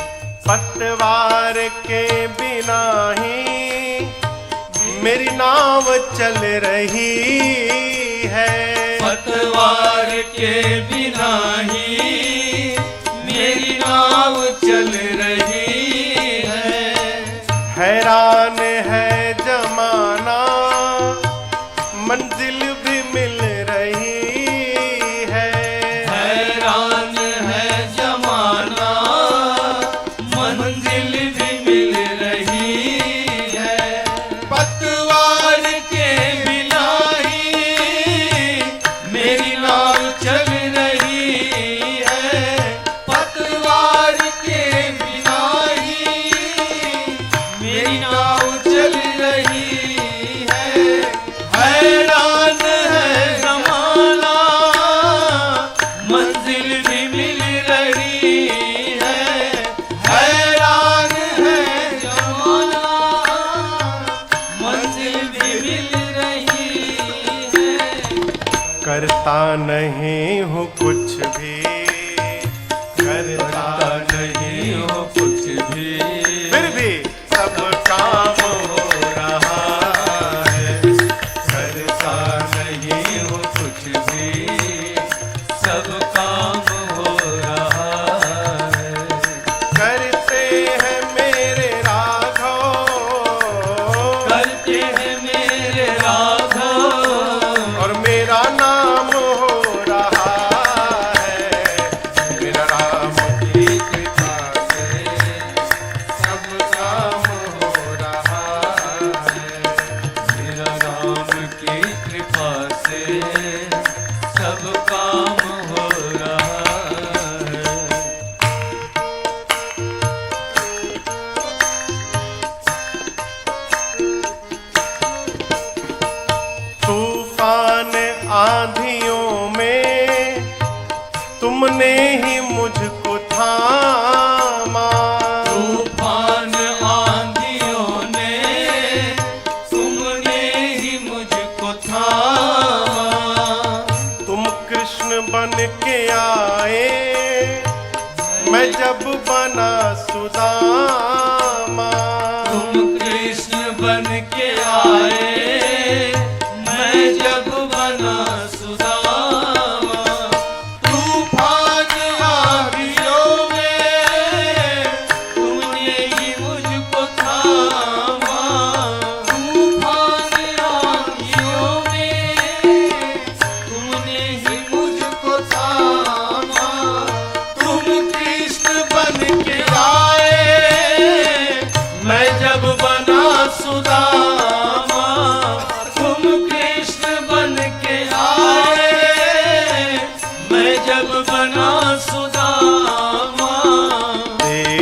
पतवार के बिना ही मेरी नाव चल रही है, पतवार के बिना ही मेरी नाव चल रही है। हैरान है जमाना मंजिल भी मिल रही है, हैरान है जमाना मंजिल भी मिल रही है। पतवार के बिना ही मेरी नाव चल रही है, पतवार के बिना ही मेरी नाव चल रही है। हैरान है जमाना मंजिल भी मिल रही है, हैरान है जमाना मंजिल भी मिल रही है। करता नहीं हूँ कुछ भी, करता नहीं हो कुछ भी, फिर भी सब काम हो रहा है। करता नहीं हो कुछ भी,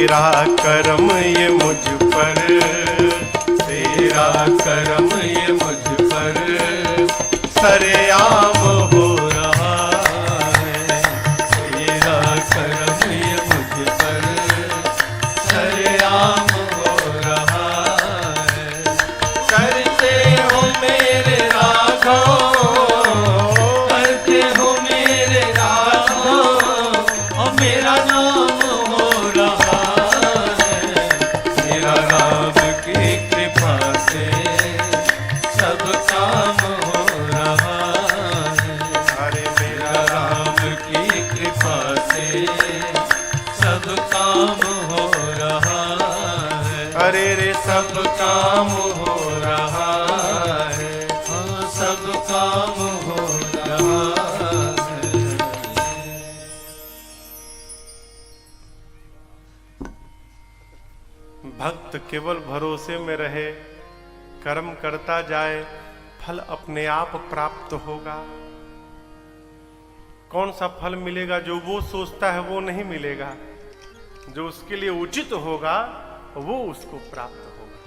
तेरा करम ये मुझ पर, तेरा करम ये मुझ पर सरेआम हो रहा है। तेरा करम ये मुझ पर सरेआम हो रहा है। करते हो मेरे राघव, करते हो मेरे राघव, और मेरा नाम हो रहा है। मेरा राम की कृपा से सब काम हो रहा है। अरे मेरा मेरा राम की कृपा से सब काम हो रहा है। अरे रे सब सब काम हो रहा है। हाँ, सब काम हो रहा है। भक्त केवल भरोसे में रहे, कर्म करता जाए, फल अपने आप प्राप्त होगा। कौन सा फल मिलेगा? जो वो सोचता है वो नहीं मिलेगा, जो उसके लिए उचित होगा वो उसको प्राप्त होगा।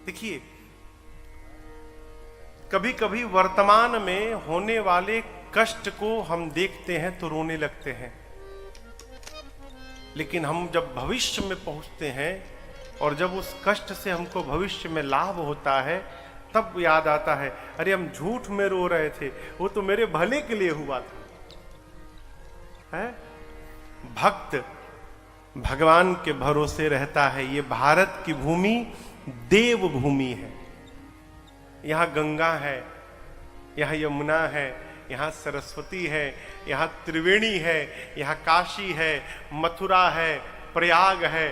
देखिए, कभी कभी वर्तमान में होने वाले कष्ट को हम देखते हैं तो रोने लगते हैं, लेकिन हम जब भविष्य में पहुंचते हैं और जब उस कष्ट से हमको भविष्य में लाभ होता है, तब याद आता है, अरे हम झूठ में रो रहे थे, वो तो मेरे भले के लिए हुआ था। है? भक्त भगवान के भरोसे रहता है। ये भारत की भूमि देव भूमि है। यहाँ गंगा है, यहाँ यमुना है, यहाँ सरस्वती है, यहाँ त्रिवेणी है, यहाँ काशी है, मथुरा है, प्रयाग है,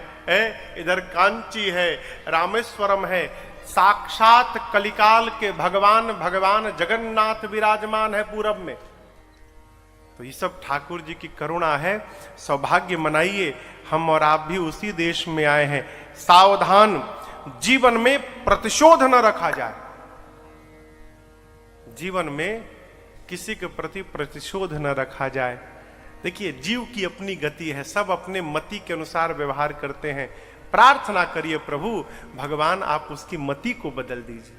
इधर कांची है, रामेश्वरम है। साक्षात कलिकाल के भगवान जगन्नाथ विराजमान है पूरब में। तो ये सब ठाकुर जी की करुणा है। सौभाग्य मनाइए, हम और आप भी उसी देश में आए हैं। सावधान, जीवन में प्रतिशोध न रखा जाए। जीवन में किसी के प्रति प्रतिशोध न रखा जाए। देखिए, जीव की अपनी गति है, सब अपने मति के अनुसार व्यवहार करते हैं। प्रार्थना करिए, प्रभु भगवान आप उसकी मति को बदल दीजिए।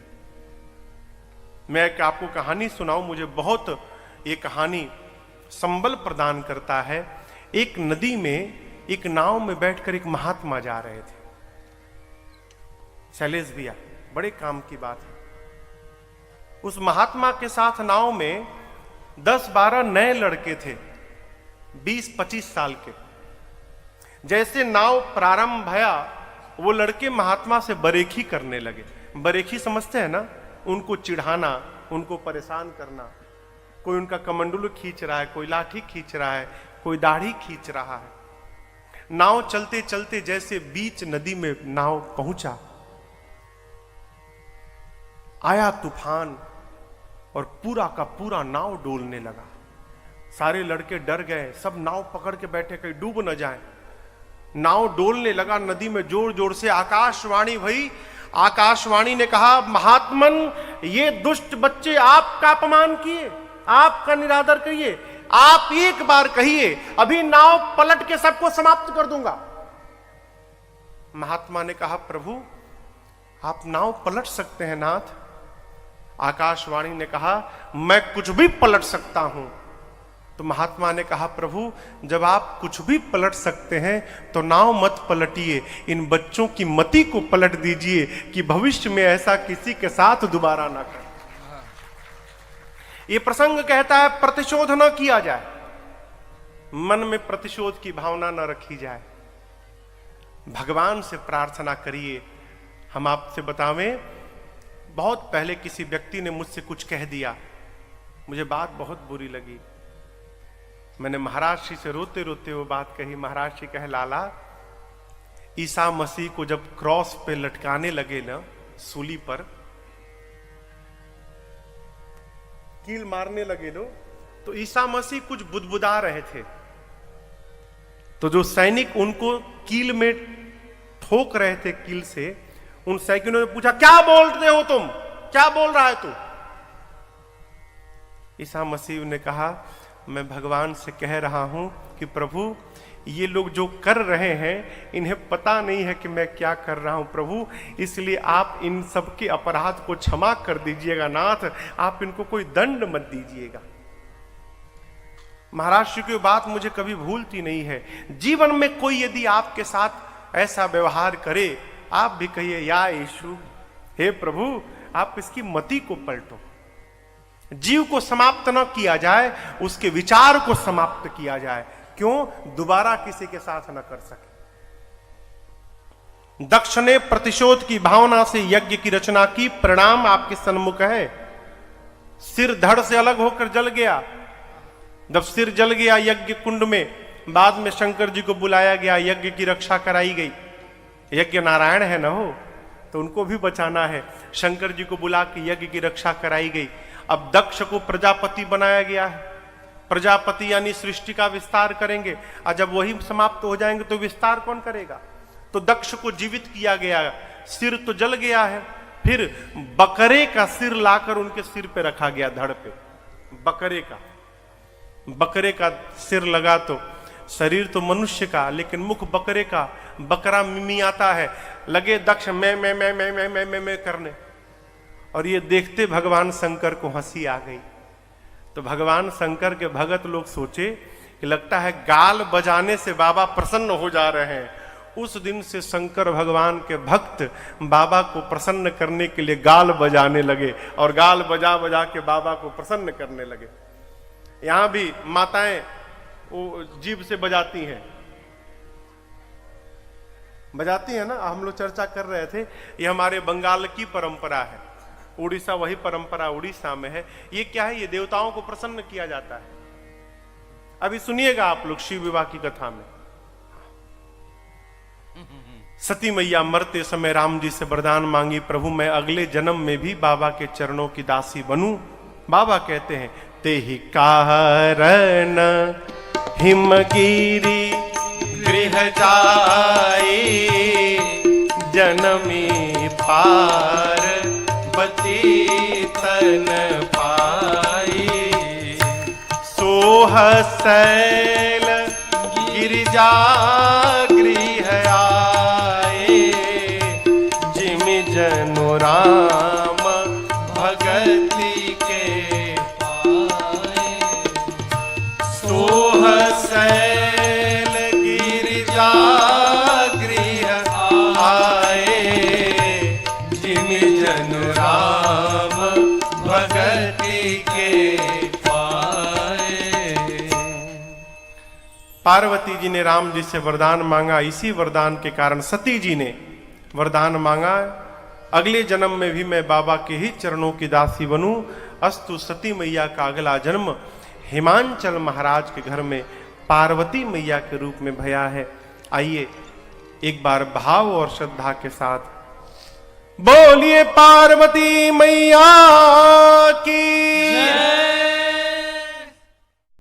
मैं एक आपको कहानी सुनाऊं, मुझे बहुत ये कहानी संबल प्रदान करता है। एक नदी में एक नाव में बैठकर एक महात्मा जा रहे थे। शैलेश भैया, बड़े काम की बात है। उस महात्मा के साथ नाव में 10-12 नए लड़के थे, 20-25 साल के। जैसे नाव प्रारंभ भया, वो लड़के महात्मा से बरेखी करने लगे। बरेखी समझते हैं ना? उनको चिढ़ाना, उनको परेशान करना। कोई उनका कमंडलू खींच रहा है, कोई लाठी खींच रहा है, कोई दाढ़ी खींच रहा है। नाव चलते चलते जैसे बीच नदी में नाव पहुंचा, आया तूफान और पूरा का पूरा नाव डोलने लगा। सारे लड़के डर गए, सब नाव पकड़ के बैठे कहीं डूब न जाए। नाव डोलने लगा नदी में, जोर जोर से आकाशवाणी हुई। आकाशवाणी ने कहा, महात्मन, ये दुष्ट बच्चे आपका अपमान किए, आपका निरादर किए। आप एक बार कहिए, अभी नाव पलट के सबको समाप्त कर दूंगा। महात्मा ने कहा, प्रभु आप नाव पलट सकते हैं नाथ। आकाशवाणी ने कहा, मैं कुछ भी पलट सकता हूं। तो महात्मा ने कहा, प्रभु जब आप कुछ भी पलट सकते हैं तो नाव मत पलटिए, इन बच्चों की मति को पलट दीजिए कि भविष्य में ऐसा किसी के साथ दोबारा ना करें। ये प्रसंग कहता है प्रतिशोध न किया जाए, मन में प्रतिशोध की भावना न रखी जाए। भगवान से प्रार्थना करिए। हम आपसे बतावें, बहुत पहले किसी व्यक्ति ने मुझसे कुछ कह दिया, मुझे बात बहुत बुरी लगी। मैंने महाराज श्री से रोते रोते वो बात कही। महाराज श्री कहे, लाला, ईसा मसीह को जब क्रॉस पे लटकाने लगे ना, सूली पर कील मारने लगे लो, तो ईसा मसीह कुछ बुदबुदा रहे थे। तो जो सैनिक उनको कील में ठोक रहे थे कील से, उन सैनिकों ने पूछा, क्या बोलते हो तुम, क्या बोल रहा है तू? ईसा मसीह ने कहा, मैं भगवान से कह रहा हूं कि प्रभु ये लोग जो कर रहे हैं इन्हें पता नहीं है कि मैं क्या कर रहा हूं प्रभु, इसलिए आप इन सबके अपराध को क्षमा कर दीजिएगा नाथ, आप इनको कोई दंड मत दीजिएगा। महाराज श्री की बात मुझे कभी भूलती नहीं है। जीवन में कोई यदि आपके साथ ऐसा व्यवहार करे, आप भी कहिए या यीशु, हे प्रभु आप इसकी मति को पलटो। जीव को समाप्त न किया जाए, उसके विचार को समाप्त किया जाए, क्यों? दोबारा किसी के साथ न कर सके। दक्ष ने प्रतिशोध की भावना से यज्ञ की रचना की, परिणाम आपके सन्मुख है। सिर धड़ से अलग होकर जल गया। जब सिर जल गया यज्ञ कुंड में, बाद में शंकर जी को बुलाया गया, यज्ञ की रक्षा कराई गई। यज्ञ नारायण है ना हो, तो उनको भी बचाना है। शंकर जी को बुला के यज्ञ की रक्षा कराई गई। अब दक्ष को प्रजापति बनाया गया है। प्रजापति यानी सृष्टि का विस्तार करेंगे, और जब वही समाप्त हो जाएंगे तो विस्तार कौन करेगा? तो दक्ष को जीवित किया गया। सिर तो जल गया है, फिर बकरे का सिर लाकर उनके सिर पे रखा गया, धड़ पे। बकरे का सिर लगा तो शरीर तो मनुष्य का, लेकिन मुख बकरे का। बकरा मिमियाता है, लगे दक्ष मैं करने, और ये देखते भगवान शंकर को हंसी आ गई। तो भगवान शंकर के भगत लोग सोचे कि लगता है गाल बजाने से बाबा प्रसन्न हो जा रहे हैं। उस दिन से शंकर भगवान के भक्त बाबा को प्रसन्न करने के लिए गाल बजाने लगे, और गाल बजा बजा के बाबा को प्रसन्न करने लगे। यहां भी माताएं वो जीभ से बजाती हैं ना। हम लोग चर्चा कर रहे थे, ये हमारे बंगाल की परंपरा है, उड़ीसा वही परंपरा उड़ीसा में है। ये क्या है? ये देवताओं को प्रसन्न किया जाता है। अभी सुनिएगा आप लोग शिव विवाह की कथा में। सती मैया मरते समय राम जी से वरदान मांगी, प्रभु मैं अगले जन्म में भी बाबा के चरणों की दासी बनूं। बाबा कहते हैं, ते ही कारण हिमगिरी गृह जाए, जनमी पार बती तन पाई। सोह शैल गिरिजा गृह आए, जिमि जनु राम भगति के पाए। सोह शैल गिरिजा गृह आए, जिमि जनु राम भगति के पाए। पार्वती जी ने राम जी से वरदान मांगा, इसी वरदान के कारण सती जी ने वरदान मांगा, अगले जन्म में भी मैं बाबा के ही चरणों की दासी बनूं। अस्तु सती मैया का अगला जन्म हिमांचल महाराज के घर में पार्वती मैया के रूप में भया है। आइए एक बार भाव और श्रद्धा के साथ बोलिए पार्वती मैया की